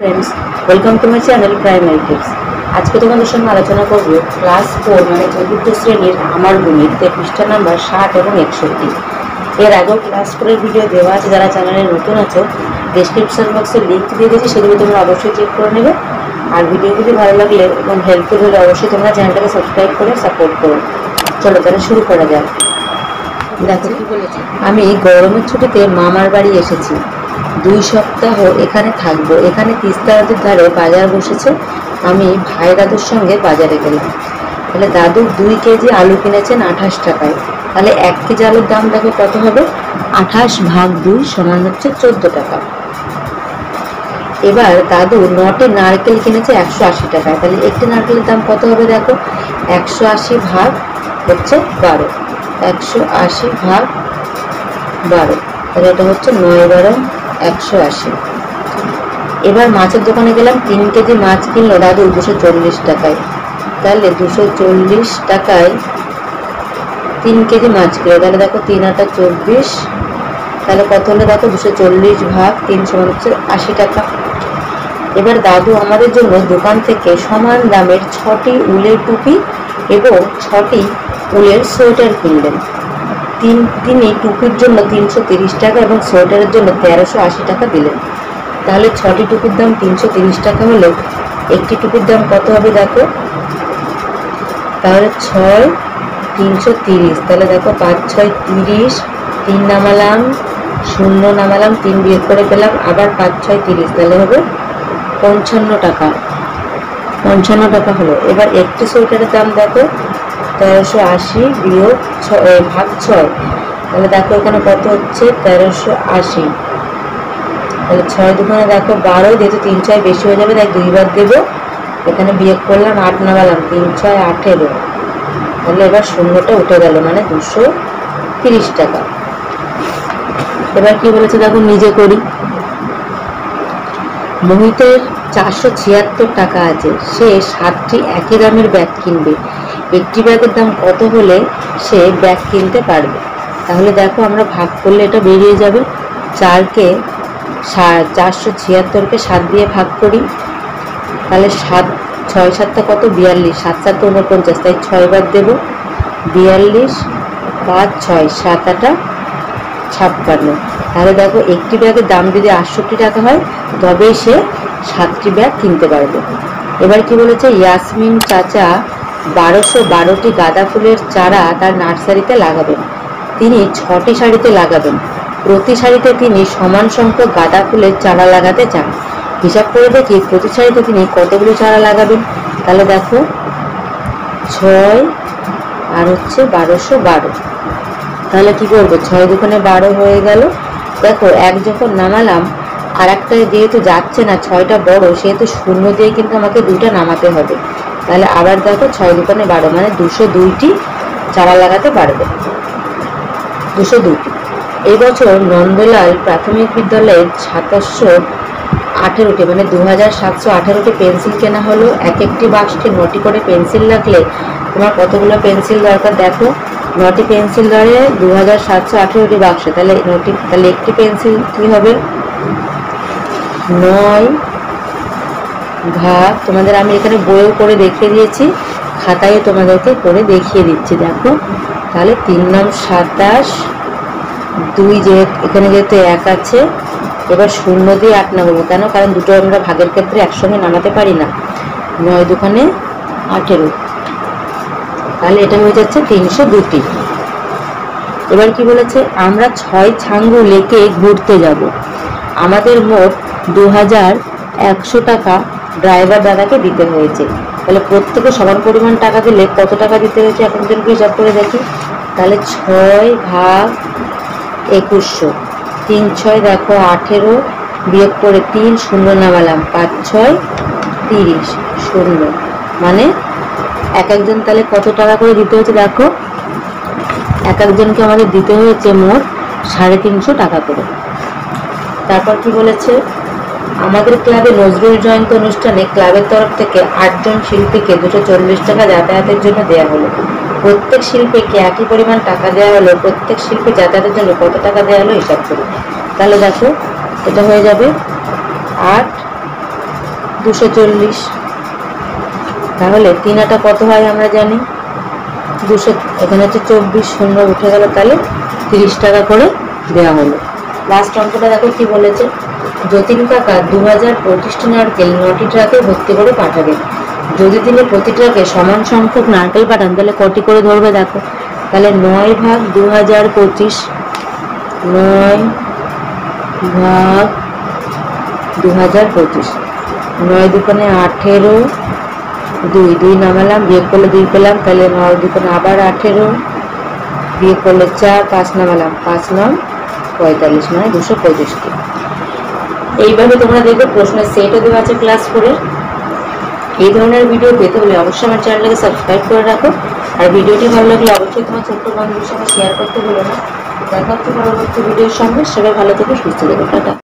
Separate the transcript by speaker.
Speaker 1: Friends welcome to my channel primary tips. आज के तुम्हारे संगे आलोचना करब क्लास 4 मैं चतुर्थ श्रेणीर आमार गणित पृष्ठा नम्बर 60 और 61। एर आगे क्लास 4 भिडियो देवा आछे, जारा चैनेले नतुन आछो डेसक्रिप्शन बक्से लिंक दिए दिएछि, सेगुलो तोमरा अवश्य चेक करे नेबे। और भिडियोगुली भालो लागले एबं हेल्पफुल हले अवश्य तोमरा चैनेलटाके सबस्क्राइब करे सपोर्ट करो। चलो ताहले शुरू करा जाक। देखो कि बोलेছে, আমি গরমের ছুটিতে মামার বাড়ি এসেছি। 2 সপ্তাহ এখানে থাকবো। এখানে তিস্তা নদীর ধারে বাজার বসেছে। আমি ভাই দাদুর সঙ্গে বাজারে গেলাম। তাহলে দাদু 2 কেজি আলু কিনেছেন 28 টাকায়। তাহলে 1 কেজি আলুর দাম দেখো কত হবে, 28 ভাগ 2 সমান হচ্ছে 14 টাকা। এবার দাদু 9টি নারকেল কিনেছে 180 টাকায়। তাহলে একটি নারকেলের দাম কত হবে দেখো, 180 ভাগ হচ্ছে 12, 180 ভাগ 12, তাহলে এটা হচ্ছে 9 12 180। এবার মাছের দোকানে গেলাম, 3 কেজি মাছ কিনলো দাদু 240 টাকায়। তাহলে 240 টাকায় 3 কেজি মাছ কিনলো। তাহলে দেখো 3 8 24, তাহলে কত হলো দেখো 240 ভাগ 3 সমান হচ্ছে 80 টাকা। এবার দাদু আমাদের জন্য দোকান থেকে সমান দামের 6টি উলের টুপি এবং 6টি উলের সোয়েটার কিনলেন। তিনি টুপির জন্য 330 টাকা এবং সোয়েটারের জন্য 1380 টাকা দিলেন। তাহলে 6টি টুপির দাম 330 টাকা হলে একটি টুপির দাম কত হবে দেখো, তাহলে 6 330, তাহলে দেখো 5 6 30, 3 নামালাম 0 নামালাম 3 বিয়োগ করে পেলাম আবার 5 6 30, তাহলে হবে 55 টাকা। 55 টাকা হলো। এবার একটি সোয়েটারের দাম দেখো 1380 বিয়োগ ভাগ 6, তাহলে দেখো এখানে কত হচ্ছে 1380। তাহলে 6 দুগুণে দেখো 12, যেহেতু 3 6 বেশি হয়ে যাবে তাই 2 বার দেবো। এখানে বিয়োগ করলাম 8 নামালাম 3 6 18, তাহলে এবার শূন্যটা উঠে গেল, মানে 230 টাকা। এবার কি বলেছে দেখো নিজে করি। মোহিতের 476 টাকা আছে, সে 7টি একই দামের ব্যাগ কিনবে। একটি ব্যাগের দাম কত হলে সে ব্যাগ কিনতে পারবে? তাহলে দেখো আমরা ভাগ করলে এটা বেরিয়ে যাবে। 4কে 476কে 7 দিয়ে ভাগ করি, তাহলে 7 6 7টা কত 42, 7 7 49, তাই 6 বার দেব। 42 5 6 7 8 56। তাহলে দেখো একটি ব্যাগের দাম যদি 68 টাকা হয় তবেই সে 7টি ব্যাগ কিনতে পারবে। এবার কি বলেছে, ইয়াসমিন চাচা 1212টি গাঁদা ফুলের চারা তার নার্সারিতে লাগাবেন। তিনি 6টি সারিতে লাগাবেন। প্রতি সারিতে তিনি সমান সংখ্যক গাঁদা ফুলের চারা লাগাতে চান। হিসাব করে দেখি প্রতি সারিতে তিনি কতগুলো চারা লাগাবেন। তাহলে দেখো 6 আর হচ্ছে 1212, তাহলে কি করবো 6 দুগুণে 12 হয়ে গেল। দেখো 1 যখন নামালাম আর একটা যেহেতু যাচ্ছে না, 6টা বড় সেহেতু 0 দিয়ে কিন্তু আমাকে 2টা নামাতে হবে। তাহলে আবার দেখো 6 দুগুণে 12, মানে 202টি চারা লাগাতে পারবে, 202টি। এই বছর নন্দলাল প্রাথমিক বিদ্যালয়ের 2718টি মানে 2718টি পেন্সিল কেনা হলো। এক একটি বাক্সে 9টি করে পেন্সিল রাখলে তোমার কতগুলো পেন্সিল দরকার দেখো, 9টি পেন্সিল ধরে 2718টি বাক্স, তাহলে 9টি, তাহলে একটি পেন্সিল কি হবে 9 ভাগ, তোমাদের আমি এখানে বইও করে দেখিয়ে দিয়েছি, খাতায় তোমাদেরকে করে দেখিয়ে দিচ্ছি দেখো। তাহলে 3 9 27, 2 যে এখানে যেহেতু 1 আছে, এবার 0 দিয়ে 8 নামাবো, কেন, কারণ দুটো আমরা ভাগের ক্ষেত্রে একসঙ্গে নামাতে পারি না। 9 দুগুণে 18, তাহলে এটা হয়ে যাচ্ছে 302টি। এবার কি বলেছে, আমরা 6 ছাঙ্গু লেকে ঘুরতে যাব। আমাদের মোট 2100 টাকা ড্রাইভার দাদাকে দিতে হয়েছে। তাহলে প্রত্যেকে সমান পরিমাণ টাকা দিলে কত টাকা দিতে হয়েছে এখন জনকে হিসাব করে দেখি। তাহলে 6 ভাগ 2100, 3 6 দেখো 18, বিয়োগ করে 3 0 নামালাম 5 6 30, 0, মানে এক একজন তাহলে কত টাকা করে দিতে হয়েছে দেখো, এক একজনকে আমাদের দিতে হয়েছে মোট 350 টাকা করে। তারপর কি বলেছে, আমাদের ক্লাবে নজরুল জয়ন্তী অনুষ্ঠানে ক্লাবের তরফ থেকে 8 জন শিল্পীকে 240 টাকা যাতায়াতের জন্য দেওয়া হলো। প্রত্যেক শিল্পীকে একই পরিমাণ টাকা দেওয়া হলো। প্রত্যেক শিল্পী যাতায়াতের জন্য কত টাকা দেওয়া হলো হিসাব করি। তাহলে দেখো এটা হয়ে যাবে 8 240। তাহলে 3 আটা কত হয় আমরা জানি, 200। এখানে হচ্ছে 24, শূন্য উঠে গেল, তাহলে 30 টাকা করে দেওয়া হলো। লাস্ট অঙ্কটা দেখো কি বলেছে, যতীন কাকা 2025টি নারকেল 9টি ট্রাকে ভর্তি করে পাঠাবেন। যদি তিনি প্রতি ট্রাকে সমান সংখ্যক নারকেল পাঠান তাহলে কটি করে ধরবে দেখো। তাহলে 9 ভাগ 2025, 9 ভাগ 2025, 9 দুগুণে 18, 2 নামালাম, বিয়োগ করলে 2 পেলাম, তাহলে 9 দুগুণে আবার 18, বিয়োগ করলে 4, 5 নামালাম, 5 9 45, মানে 225টি। এইভাবে তোমরা দেখবে প্রশ্নের সেটও দেওয়া আছে ক্লাস 4 এর। এই ধরনের ভিডিও পেতে হলে অবশ্যই আমার চ্যানেলটাকে সাবস্ক্রাইব করে রাখো, আর ভিডিওটি ভালো লাগলে অবশ্যই তোমার ছোট্ট বন্ধুদের সঙ্গে শেয়ার করতে ভুলো না। দেখা হচ্ছে পরবর্তী ভিডিওর সঙ্গে। সবাই ভালো থেকে সুস্থ থেকো, টাটা।